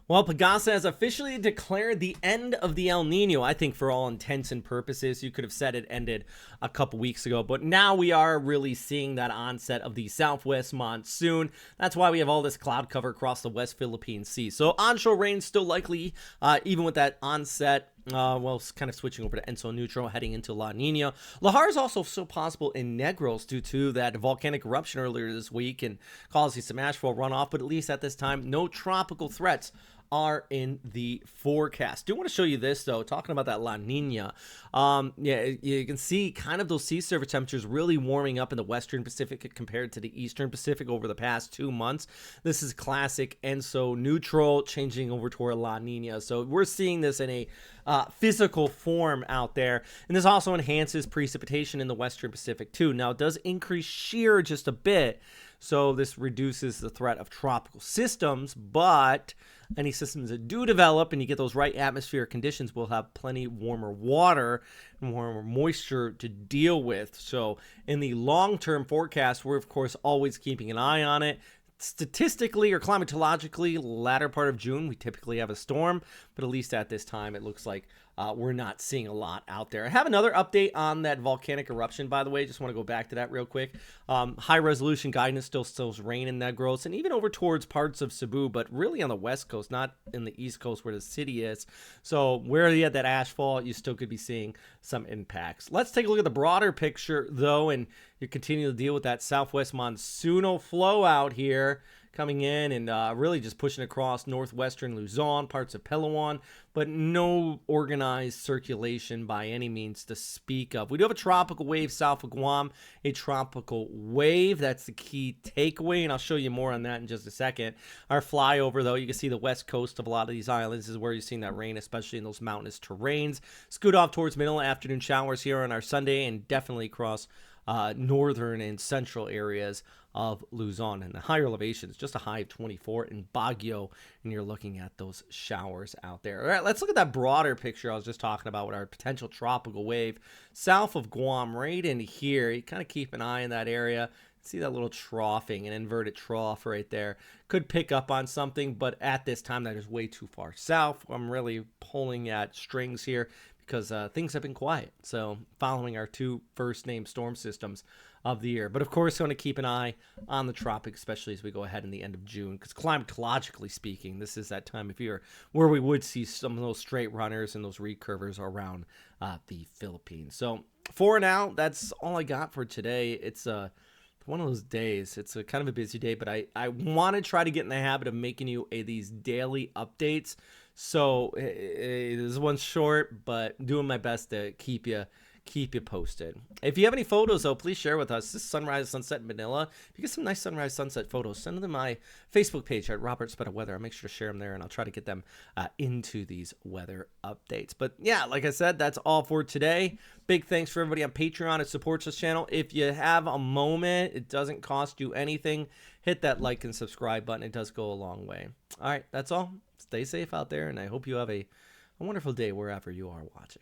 Well, Pagasa has officially declared the end of the El Nino. I think for all intents and purposes, you could have said it ended a couple weeks ago, but now we are really seeing that onset of the southwest monsoon. That's why we have all this cloud cover across the West Philippine Sea. So onshore rain still likely, even with that onset. Well, it's kind of switching over to Enso neutral, heading into La Nina. Lahar is also so possible in Negros due to that volcanic eruption earlier this week and causing some ashfall runoff, but at least at this time, no tropical threats are in the forecast. Do want to show you this though, talking about that La Nina. Yeah, you can see kind of those sea surface temperatures really warming up in the Western Pacific compared to the Eastern Pacific over the past 2 months. This is classic Enso neutral changing over toward La Nina. So we're seeing this in a physical form out there, and this also enhances precipitation in the Western Pacific too. Now it does increase shear just a bit, so this reduces the threat of tropical systems, but any systems that do develop and you get those right atmospheric conditions will have plenty warmer water and warmer moisture to deal with. So in the long-term forecast, we're of course always keeping an eye on it. Statistically or climatologically, latter part of June, we typically have a storm, but at least at this time, it looks like we're not seeing a lot out there. I have another update on that volcanic eruption, by the way. Just want to go back to that real quick. High resolution guidance still shows rain in Negros and even over towards parts of Cebu, but really on the west coast, not in the east coast where the city is. So where you had that ashfall, you still could be seeing some impacts. Let's take a look at the broader picture, though, and you continue to deal with that southwest monsoonal flow out here coming in and really just pushing across northwestern Luzon, parts of Palawan, but no organized circulation by any means to speak of. We do have a tropical wave south of Guam, a tropical wave. That's the key takeaway, and I'll show you more on that in just a second. Our flyover, though, you can see the west coast of a lot of these islands is where you're seeing that rain, especially in those mountainous terrains. Scoot off towards middle afternoon showers here on our Sunday and definitely across northern and central areas of Luzon, and the higher elevations, just a high of 24 in Baguio, and you're looking at those showers out there. All right, let's look at that broader picture I was just talking about with our potential tropical wave south of Guam, right in here. You kind of keep an eye in that area. See that little troughing, an inverted trough right there. Could pick up on something, but at this time, that is way too far south. I'm really pulling at strings here because things have been quiet. So following our two first name storm systems of the year. But of course, going to keep an eye on the tropics, especially as we go ahead in the end of June, because climatologically speaking, this is that time of year where we would see some of those straight runners and those recurvers around the Philippines. So for now, that's all I got for today. It's one of those days. It's a kind of a busy day, but I want to try to get in the habit of making you these daily updates. So this one's short, but doing my best to keep you posted. If you have any photos, though, please share with us. This is sunrise, sunset in Manila. If you get some nice sunrise, sunset photos, send them to my Facebook page at Robert Spetta Weather. I'll make sure to share them there, and I'll try to get them into these weather updates. But yeah, like I said, that's all for today. Big thanks for everybody on Patreon that supports this channel. If you have a moment, it doesn't cost you anything. Hit that like and subscribe button. It does go a long way. All right, that's all. Stay safe out there, and I hope you have a wonderful day wherever you are watching.